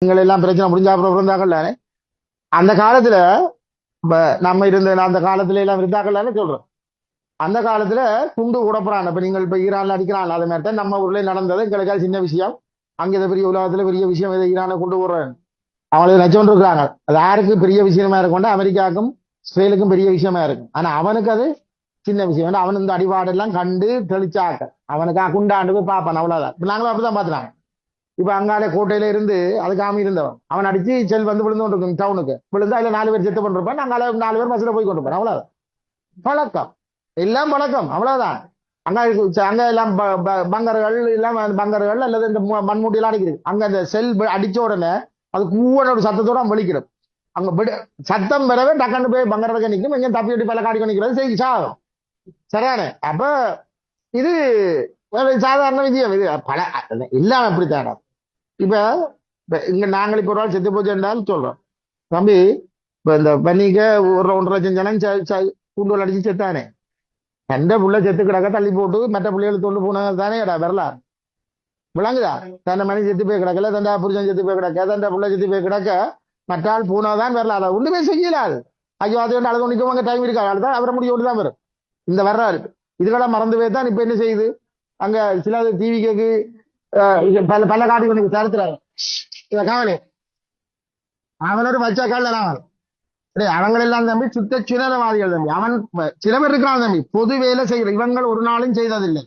நீங்கள் எல்லாம் பிரச்சனை முடிஞ்சா அப்புறம் இருந்தாங்கல்ல அந்த காலத்துல நம்ம இருந்த அந்த காலத்துல எல்லாம் இருந்தாங்கல்ல சொல்றோம். அந்த காலத்துல குண்டு உடப்புறாங்க. இப்ப நீங்கள் இப்ப ஈரான்ல அடிக்கிறாங்க அது மாதிரி தான் நம்ம ஊர்ல நடந்தது. எங்களுக்காக சின்ன விஷயம். அங்க இதை பெரிய உலகத்துல பெரிய விஷயம் இதை ஈரானை கொண்டு போடுறாங்க. அவங்களுக்கு நச்சோண்டு இருக்கிறாங்க. அது யாருக்கு பெரிய விஷயமா இருக்கும், அமெரிக்காவுக்கும் இஸ்ரேலுக்கும் பெரிய விஷயமா இருக்கும். ஆனா அவனுக்கு அது சின்ன விஷயம். அவன் இந்த அடிபாடெல்லாம் கண்டு தெளிச்சாக்க அவனுக்கு குண்டாண்டு போய் பார்ப்பான். அவ்வளவுதான். இப்ப நாங்களும் அப்படிதான் பாத்துறாங்க. இப்ப அங்காலே கோட்டையில இருந்து அதுக்காம இருந்தவன் அவன் அடிச்சு செல் வந்து விழுந்து கொண்டிருக்கும் டவுனுக்கு விழுந்து அதுல 4 பேர் செத்து கொண்டிருப்பான். அங்கால 4 பேர் பஸ்ல போய் கொண்டிருப்பான். அவ்வளவுதான் பழக்கம். எல்லாம் பழக்கம். அவ்வளவுதான். அங்க அங்க எல்லாம் பங்கர்கள் எல்லாம் பங்கர்கள் அல்லது இந்த மண்மூட்டி எல்லாம் அடிக்கிறது. அங்க அந்த செல் அடிச்ச உடனே அது கூவன ஒரு சத்தத்தோட வெளிக்கிடும். அங்க சத்தம் பெறவே டக்குன்னு போய் பங்கரக்க நிற்கும். எங்க தப்பி விட்டு பல காடி நிற்கிறது செய்தி சாகும். சரியான அப்ப இது சாதாரண விஷயம். இது பல எல்லாம் அப்படித்தான். இப்ப இங்க நாங்கள் இப்ப ஒரு நாள் செத்து போச்சு என்றாலும் சொல்றோம் தம்பி. இப்ப இந்த பன்னிக்க ஒரு 1.5 லட்சம் ஜனம் கூண்டுகள் அடிச்சு செத்தானே. எந்த புள்ள செத்து கிடக்க தள்ளி போட்டு மற்ற பிள்ளைகள் தொண்டு போனது தானே வரலாறு. விளங்குதா? தன்னை மணி செத்து போய் கிடக்கல, தண்டா புருஷன் செத்து போய் கிடக்க, தண்டா புள்ள செத்து போய் கிடக்க மற்றால் பூனாதான் வரலாறு. ஒண்ணுமே செய்யலாது. ஐயோ அது அழுது நிற்கவங்க டைம் இருக்கா தான் அவரை முடியும் தான் வரும். இந்த வர்றாரு இதுக்கெல்லாம் மறந்து போய் தான் இப்ப என்ன செய்யுது. அங்க சில டிவி கேக்கு பல பல காட்டுகளுக்கு தடுத்துறாரு. இத கவனி. அவனோட வச்ச கால அவங்க எல்லாம் தம்பி சுத்த சுயநலவாதிகள் தம்பி. அவன் சில பேர் இருக்கான் தம்பி பொது வேலை செய்யற இவங்கள் ஒரு நாளும் செய்ததில்லை.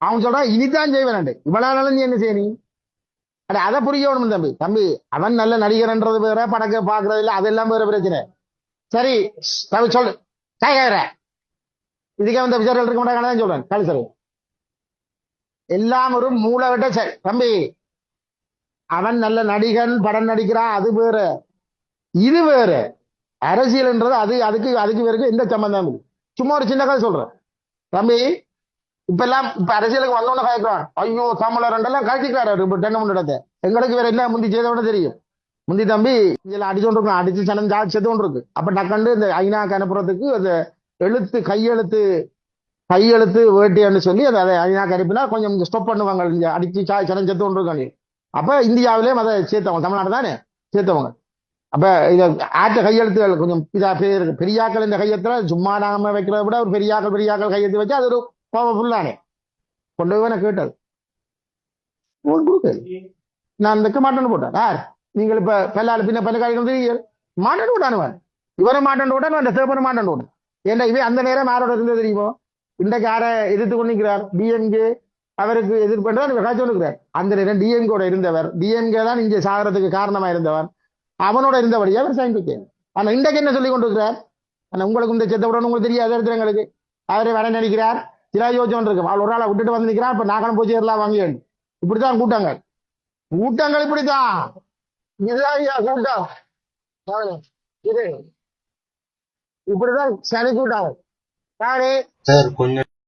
அவன் சொல்றா இனிதான் செய்வேன். இவ்வளவு நாளும் நீ என்ன செய்ய நீ அதை புரியணும் தம்பி. தம்பி அவன் நல்ல நடிகர்ன்றது வேற, படக்க பாக்குறது இல்ல, அதெல்லாம் வேற பிரச்சனை. சரி தம்பி சொல்லு கேட்கிற இதுக்கே வந்து விசாரிகள் இருக்க மாட்டாங்க சொல்றேன். காலி சரி எல்லாம் ஒரு மூளை விட்ட சரி தம்பி. அவன் நல்ல நடிகன் படம் நடிக்கிறான் அது வேற, இது வேற. அரசியல்ன்றது அது அதுக்கு அதுக்கு வேற எந்த சம்பந்தம் இல்லை. சும்மா ஒரு சின்ன கதை சொல்றேன் தம்பி. இப்ப எல்லாம் இப்ப அரசியலுக்கு வந்தோன்னு கேட்கிறான். ஐயோ தமிழர் எல்லாம் கழிச்சுக்கிறாரு. இப்ப தென்னை முன்னெடுத்த எங்களுக்கு வேற என்ன முந்தி செய்தவன தெரியும். முந்தி தம்பி இதுல அடிச்சோண்டு இருக்கும். அடிச்சு சனம் செத்து கொண்டு இருக்கு. அப்ப டக்கண்டு இந்த ஐநாக்கு அனுப்புறதுக்கு அந்த எழுத்து கையெழுத்து வேட்டின்னு சொல்லி அதை ஐநாக்கு அனுப்பினா கொஞ்சம் ஸ்டாப் பண்ணுவாங்க. அடிச்சு சனம் செத்து கொண்டு இருக்காங்க. அப்ப இந்தியாவிலேயும் அதை சேர்த்தவங்க தமிழ்நாடு தானே சேர்த்தவங்க. அப்ப இத ஆற்ற கையெழுத்துகள் கொஞ்சம் இதா இருக்கு. பெரியாக்கள் இந்த கையெழுத்துல சும்மா நாம வைக்கிறத விட ஒரு பெரியாக்கள் கையெழுத்து வச்சு அது ஒரு பவர்ஃபுல்லானே கொண்டு போய் நான் கேட்டது கொடுக்காது. நான் வைக்க மாட்டேன்னு போட்டேன். யார் நீங்கள் இப்ப பெல்லால பின்ன பல காய்கள் மாட்டேன்னு விட்டானுவன். இவரை மாட்டேன்னு விட்டான், அந்த சேப்பரை மாட்டேன்னு விட்டான். ஏன்னா இவன் அந்த நேரம் யாரோட இருந்தது தெரியுமோ. இன்றைக்கு யாரை எதிர்த்து கொண்டிருக்கிறார் டிஎம்கே. அவருக்கு எதிர்ப்பு காய்ச்சி கொண்டிருக்கிறார். அந்த நேரம் டிஎம்கேட இருந்தவர், டிஎம்கே தான் இங்கே சாகிறதுக்கு காரணமா இருந்தவர். அவனோட இருந்தபடியா அவர் சயின்டிஃபிக். ஆனா இன்றைக்கு என்ன சொல்லி கொண்டிருக்கிறார். ஆனா உங்களுக்கு இந்த செத்த உடனே உங்களுக்கு தெரியாது இடத்துலங்களுக்கு அவரை வட நினைக்கிறார். சில யோசனை இருக்கு. அவள் ஒரு ஆளை விட்டுட்டு வந்து நிற்கிறார். இப்ப நாகனம் போச்சு எல்லாம் வாங்கி இப்படித்தான் கூட்டங்கள் கூட்டங்கள் இப்படித்தான். இதுதான் கூட்டம். இது இப்படிதான் சனி கூட்டம். யாரு சார் கொஞ்சம்